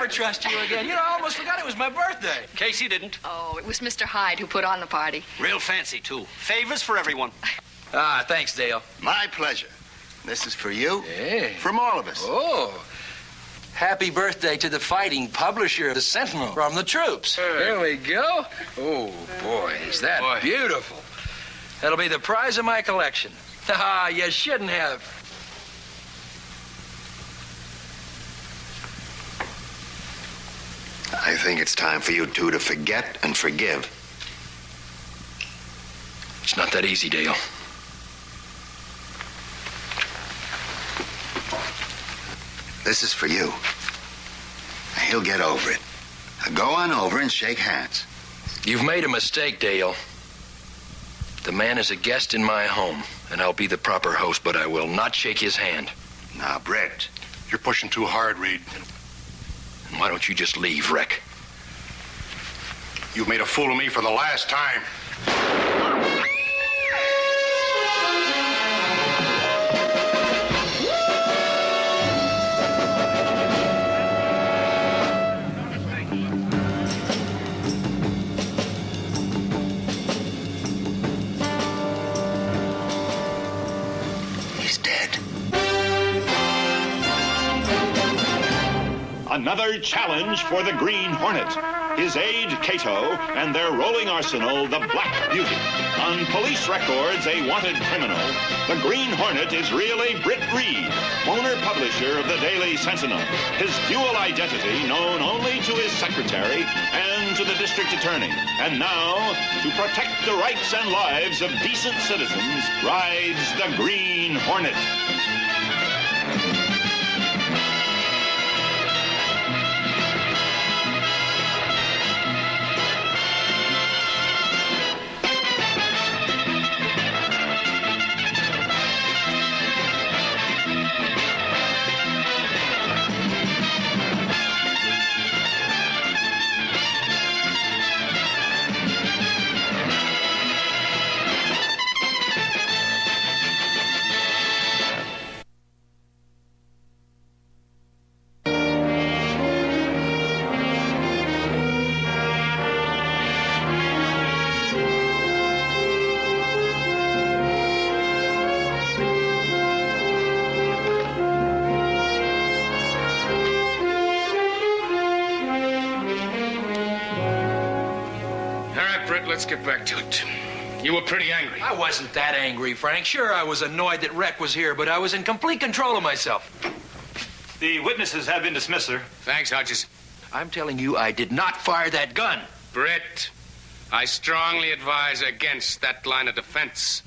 never trust you again. You know, I almost forgot it was my birthday. Casey didn't. Oh, it was Mr. Hyde who put on the party. Real fancy, too. Favors for everyone. Ah, thanks, Dale. My pleasure. This is for you. Hey. From all of us. Oh. Happy birthday to the fighting publisher of the Sentinel from the troops. There we go. Oh, boy, is that beautiful. That'll be the prize of my collection. Ah, you shouldn't have. I think it's time for you two to forget and forgive. It's not that easy, Dale. This is for you. He'll get over it. Now go on over and shake hands. You've made a mistake, Dale. The man is a guest in my home, and I'll be the proper host, but I will not shake his hand. Now, Britt. You're pushing too hard, Reid. And why don't you just leave, Rech? You've made a fool of me for the last time. He's dead. Another challenge for the Green Hornet. His aide, Cato, and their rolling arsenal, the Black Beauty. On police records, a wanted criminal. The Green Hornet is really Britt Reid, owner-publisher of the Daily Sentinel. His dual identity known only to his secretary and to the district attorney. And now, to protect the rights and lives of decent citizens, rides the Green Hornet. Let's get back to it. You were pretty angry. I wasn't that angry, Frank. Sure, I was annoyed that Rech was here, but I was in complete control of myself. The witnesses have been dismissed, sir. Thanks, Hodges. I'm telling you, I did not fire that gun. Britt, I strongly advise against that line of defense.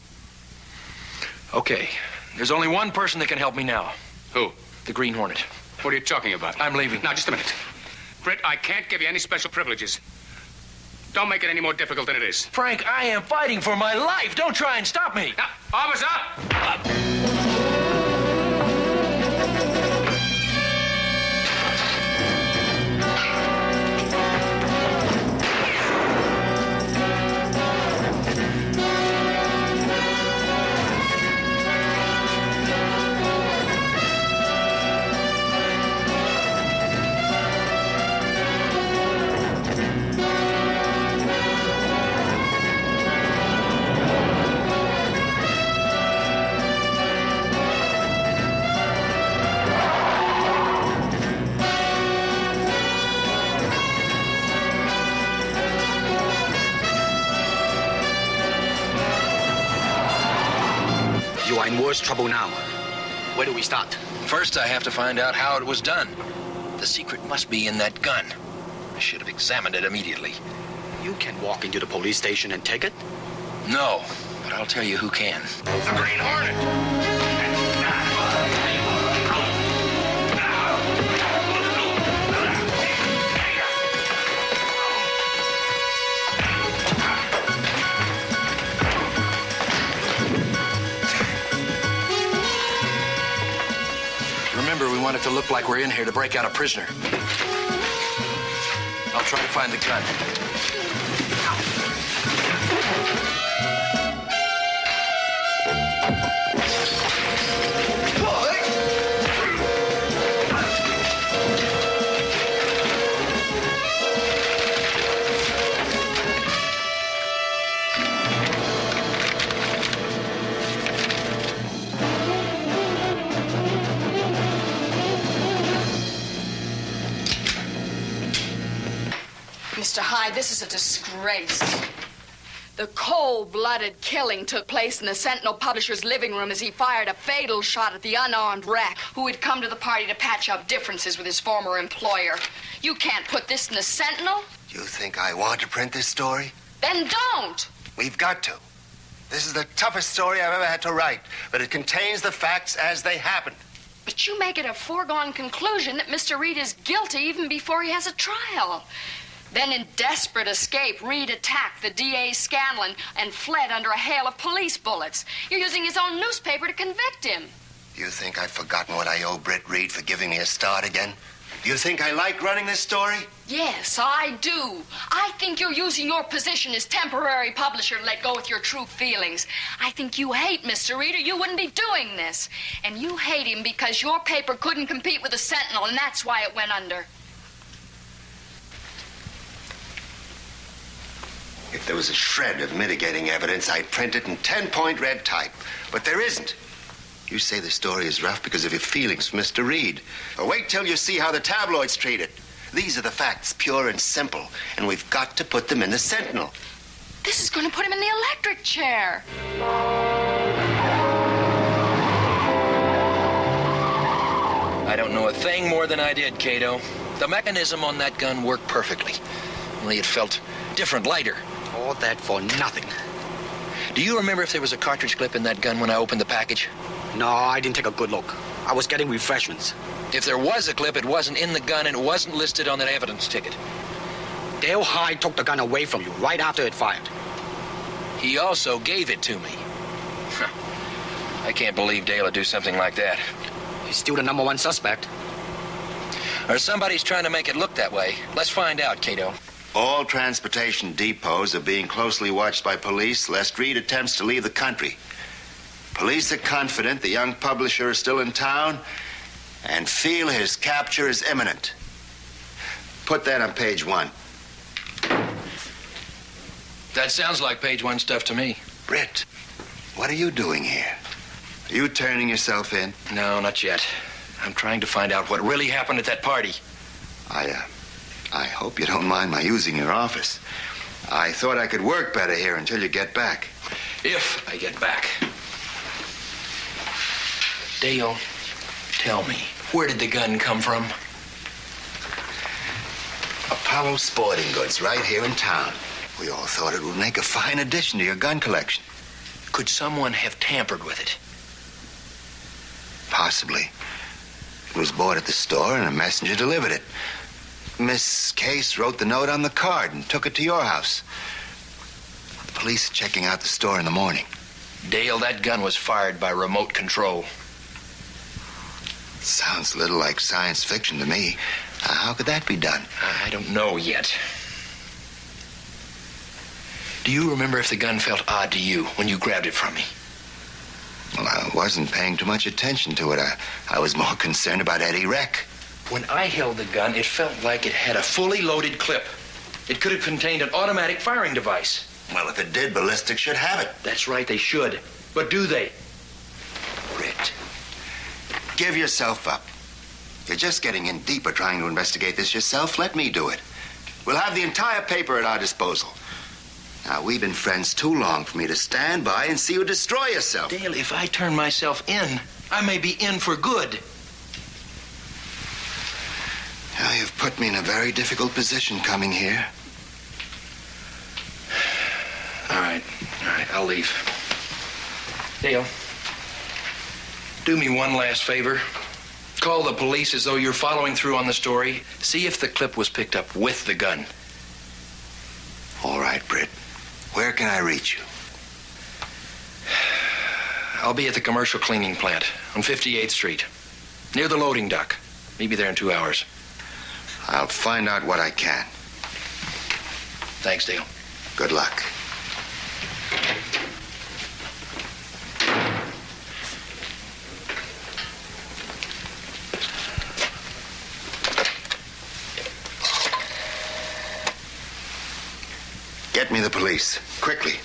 Okay, there's only one person that can help me now. Who? The Green Hornet. What are you talking about? I'm leaving. Now, just a minute. Britt, I can't give you any special privileges. Don't make it any more difficult than it is. Frank, I am fighting for my life. Don't try and stop me. Now, officer! Up. In worse trouble now. Where do we start? First, I have to find out how it was done. The secret must be in that gun. I should have examined it immediately. You can walk into the police station and take it? No, but I'll tell you who can. The Green Hornet! Remember, we want it to look like we're in here to break out a prisoner. I'll try to find the gun. Hyde, this is a disgrace. The cold-blooded killing took place in the Sentinel publisher's living room as he fired a fatal shot at the unarmed Rech, who had come to the party to patch up differences with his former employer. You can't put this in the Sentinel. You think I want to print this story? Then don't. We've got to. This is the toughest story I've ever had to write, but it contains the facts as they happened. But you make it a foregone conclusion that Mr. Reid is guilty even before he has a trial. Then, in desperate escape, Reid attacked the DA Scanlon and fled under a hail of police bullets. You're using his own newspaper to convict him. You think I've forgotten what I owe Britt Reid for giving me a start again? Do you think I like running this story? Yes, I do. I think you're using your position as temporary publisher to let go with your true feelings. I think you hate Mr. Reid, or you wouldn't be doing this. And you hate him because your paper couldn't compete with the Sentinel, and that's why it went under. If there was a shred of mitigating evidence, I'd print it in 10-point red type. But there isn't. You say the story is rough because of your feelings for Mr. Reid. Well, wait till you see how the tabloids treat it. These are the facts, pure and simple, and we've got to put them in the Sentinel. This is going to put him in the electric chair. I don't know a thing more than I did, Cato. The mechanism on that gun worked perfectly. Only it felt different, lighter. All that for nothing. Do you remember if there was a cartridge clip in that gun when I opened the package? No, I didn't take a good look. I was getting refreshments. If there was a clip, it wasn't in the gun and it wasn't listed on that evidence ticket. Dale Hyde took the gun away from you right after it fired. He also gave it to me. I can't believe Dale would do something like that. He's still the #1 suspect. Or somebody's trying to make it look that way. Let's find out, Cato. All transportation depots are being closely watched by police lest Reid attempts to leave the country. Police are confident the young publisher is still in town and feel his capture is imminent. Put that on page 1. That sounds like page 1 stuff to me. Britt, what are you doing here? Are you turning yourself in? No, not yet. I'm trying to find out what really happened at that party. I hope you don't mind my using your office. I thought I could work better here until you get back. If I get back. Dale, tell me, where did the gun come from? Apollo Sporting Goods, right here in town. We all thought it would make a fine addition to your gun collection. Could someone have tampered with it? Possibly. It was bought at the store and a messenger delivered it. Miss Case wrote the note on the card and took it to your house. The police are checking out the store in the morning. Dale, that gun was fired by remote control. Sounds a little like science fiction to me. How could that be done? I don't know yet. Do you remember if the gun felt odd to you when you grabbed it from me? Well, I wasn't paying too much attention to it. I was more concerned about Eddie Rech. When I held the gun, it felt like it had a fully loaded clip. It could have contained an automatic firing device. Well, if it did, ballistics should have it. That's right, they should. But do they? Britt, give yourself up. You're just getting in deeper trying to investigate this yourself. Let me do it. We'll have the entire paper at our disposal. Now, we've been friends too long for me to stand by and see you destroy yourself. Dale, if I turn myself in, I may be in for good. Now, you've put me in a very difficult position coming here. All right, I'll leave. Dale, do me one last favor. Call the police as though you're following through on the story. See if the clip was picked up with the gun. All right, Britt. Where can I reach you? I'll be at the commercial cleaning plant on 58th Street, near the loading dock. Maybe there in 2 hours. I'll find out what I can. Thanks, Dale. Good luck. Get me the police, quickly.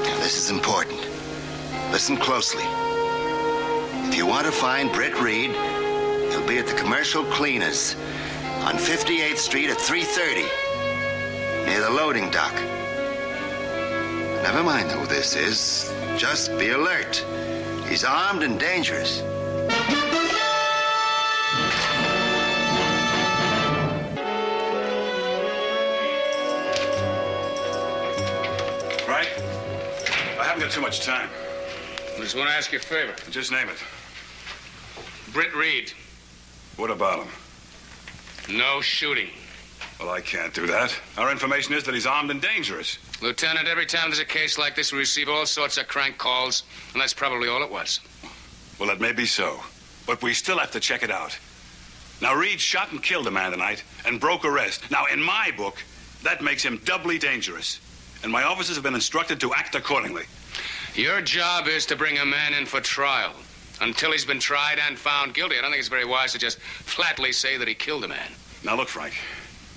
Now, this is important. Listen closely. If you want to find Britt Reid, He'll be at the Commercial Cleaners on 58th Street at 3:30, near the loading dock. Never mind who this is. Just be alert. He's armed and dangerous. Right? I haven't got too much time. I just want to ask you a favor. Just name it. Britt Reid. What about him? No shooting. Well, I can't do that. Our information is that he's armed and dangerous. Lieutenant, every time there's a case like this, we receive all sorts of crank calls, and that's probably all it was. Well, it may be so, but we still have to check it out. Now, Reid shot and killed a man tonight and broke arrest. Now, in my book, that makes him doubly dangerous, and my officers have been instructed to act accordingly. Your job is to bring a man in for trial. Until he's been tried and found guilty, I don't think it's very wise to just flatly say that he killed a man. Now, look, Frank.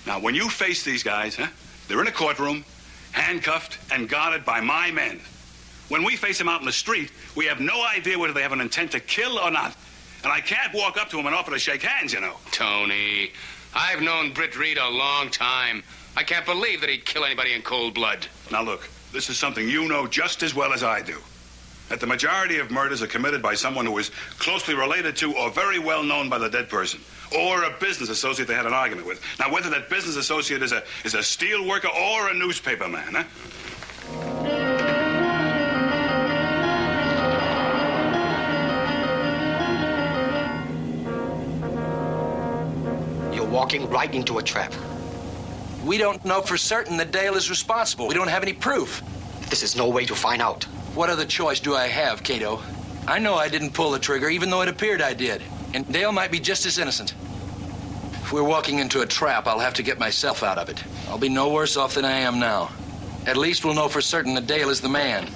Now, when you face these guys, they're in a courtroom, handcuffed and guarded by my men. When we face them out in the street, we have no idea whether they have an intent to kill or not. And I can't walk up to them and offer to shake hands, you know. Tony, I've known Britt Reid a long time. I can't believe that he'd kill anybody in cold blood. Now, look, this is something you know just as well as I do. That the majority of murders are committed by someone who is closely related to or very well known by the dead person, or a business associate they had an argument with. Now, whether that business associate is a steel worker or a newspaper man, You're walking right into a trap. We don't know for certain that Dale is responsible. We don't have any proof. This is no way to find out. What other choice do I have, Cato? I know I didn't pull the trigger, even though it appeared I did. And Dale might be just as innocent. If we're walking into a trap, I'll have to get myself out of it. I'll be no worse off than I am now. At least we'll know for certain that Dale is the man.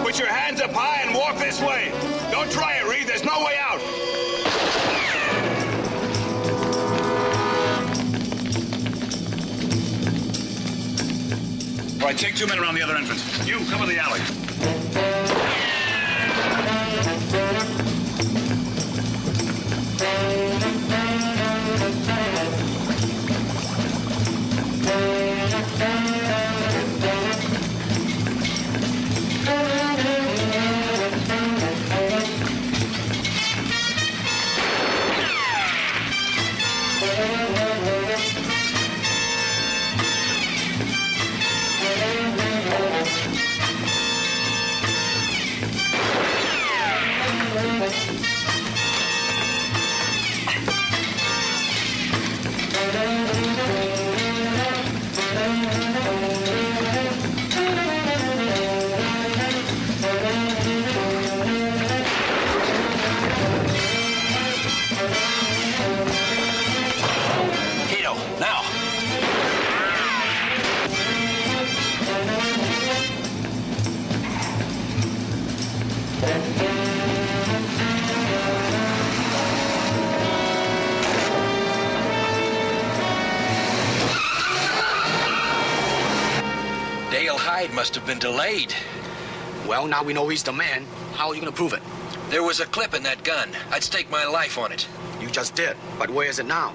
Put your hands up high and walk this way. Don't try it, Reid. There's no way out. All right, take 2 men around the other entrance. You, cover the alley. Must have been delayed. Well, now we know he's the man. How are you going to prove it? There was a clip in that gun. I'd stake my life on it. You just did. But where is it now?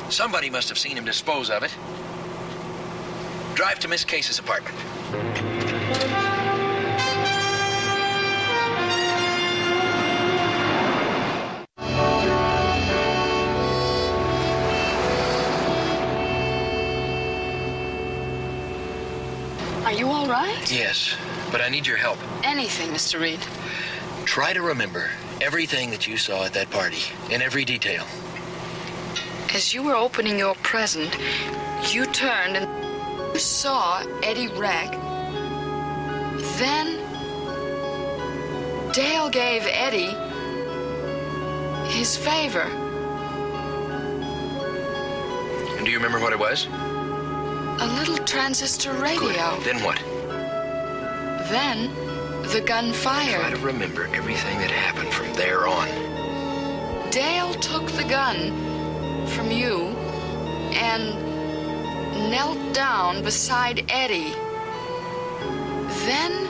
Somebody must have seen him dispose of it. Drive to Miss Case's apartment. Are you all right? Yes, but I need your help. Anything, Mr. Reid. Try to remember everything that you saw at that party, in every detail. As you were opening your present, you turned and you saw Eddie Rech. Then Dale gave Eddie his favor. And do you remember what it was? A little transistor radio. Good. Then what? Then the gun fired. Try to remember everything that happened from there on. Dale took the gun from you and knelt down beside Eddie. Then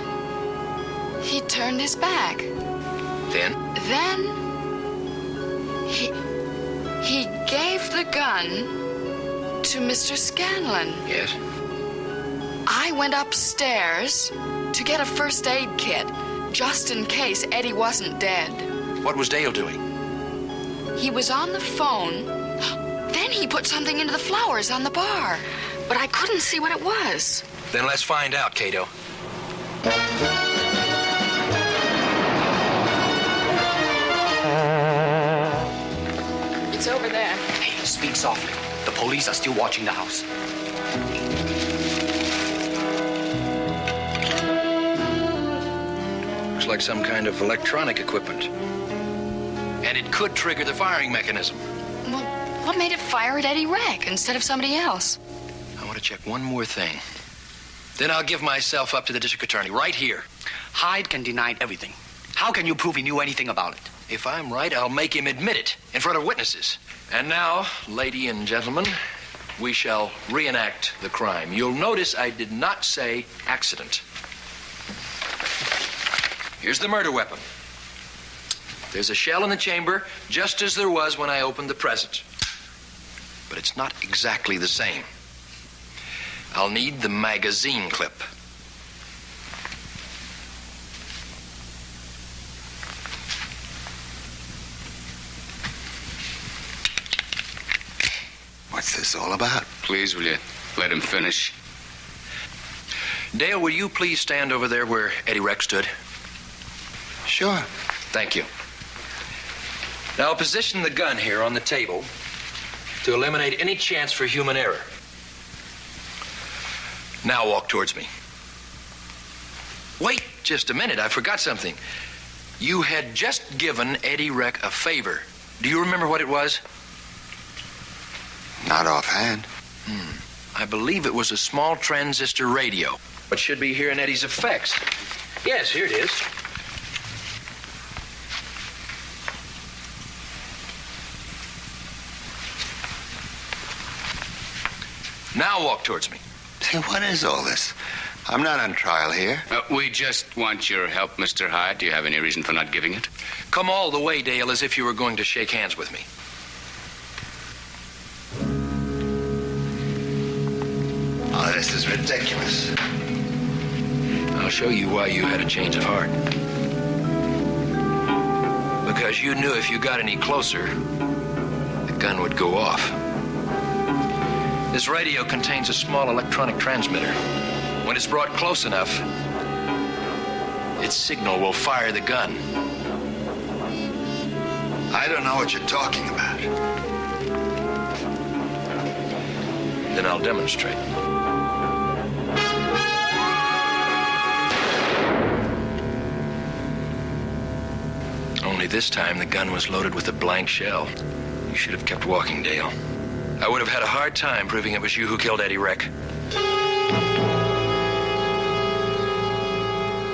he turned his back. Then? Then he gave the gun to Mr. Scanlon. Yes? I went upstairs to get a first aid kit, just in case Eddie wasn't dead. What was Dale doing? He was on the phone. Then he put something into the flowers on the bar, but I couldn't see what it was. Then let's find out, Cato. It's over there. Hey, speak softly. The police are still watching the house. Looks like some kind of electronic equipment. And it could trigger the firing mechanism. Well, what made it fire at Eddie Rech instead of somebody else? I want to check one more thing. Then I'll give myself up to the district attorney right here. Hyde can deny everything. How can you prove he knew anything about it? If I'm right, I'll make him admit it in front of witnesses. And now, lady and gentlemen, we shall reenact the crime. You'll notice I did not say accident. Here's the murder weapon. There's a shell in the chamber, just as there was when I opened the present. But it's not exactly the same. I'll need the magazine clip. What's this all about? Please, will you let him finish? Dale, will you please stand over there where Eddie Rech stood? Sure. Thank you. Now, I'll position the gun here on the table to eliminate any chance for human error. Now walk towards me. Wait just a minute. I forgot something. You had just given Eddie Rech a favor. Do you remember what it was? Not offhand. I believe it was a small transistor radio. It should be here in Eddie's effects. Yes, here it is. Now walk towards me. Say, what is all this? I'm not on trial here. We just want your help, Mr. Hyde. Do you have any reason for not giving it? Come all the way, Dale, as if you were going to shake hands with me. Oh, this is ridiculous. I'll show you why you had a change of heart. Because you knew if you got any closer, the gun would go off. This radio contains a small electronic transmitter. When it's brought close enough, its signal will fire the gun. I don't know what you're talking about. Then I'll demonstrate. Only this time the gun was loaded with a blank shell. You should have kept walking, Dale. I would have had a hard time proving it was you who killed Eddie Rech.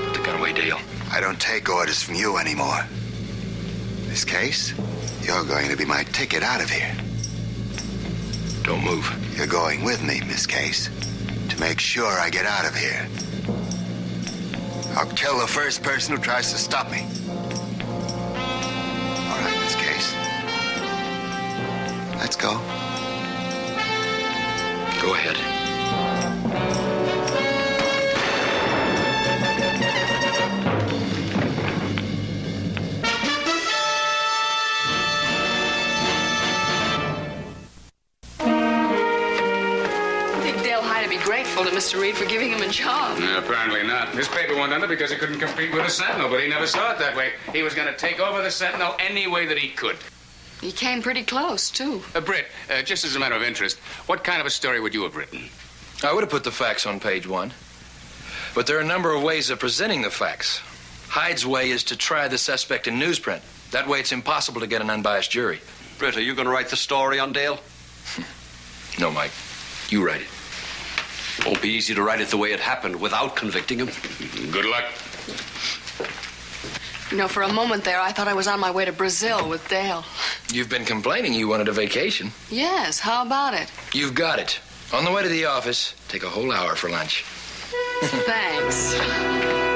Put the gun away, Dale. I don't take orders from you anymore. This case, you're going to be my ticket out of here. Don't move. You're going with me, Miss Case, to make sure I get out of here. I'll kill the first person who tries to stop me. All right, Miss Case. Let's go. Go ahead. Grateful to Mr. Reid for giving him a job. No, apparently not. This paper went under because he couldn't compete with a Sentinel, but he never saw it that way. He was going to take over the Sentinel any way that he could. He came pretty close, too. Britt, just as a matter of interest, what kind of a story would you have written? I would have put the facts on page 1. But there are a number of ways of presenting the facts. Hyde's way is to try the suspect in newsprint. That way it's impossible to get an unbiased jury. Britt, are you going to write the story on Dale? No, Mike. You write it. Won't be easy to write it the way it happened without convicting him. Good luck. You know, for a moment there, I thought I was on my way to Brazil with Dale. You've been complaining you wanted a vacation. Yes, how about it? You've got it. On the way to the office, take a whole hour for lunch. Thanks.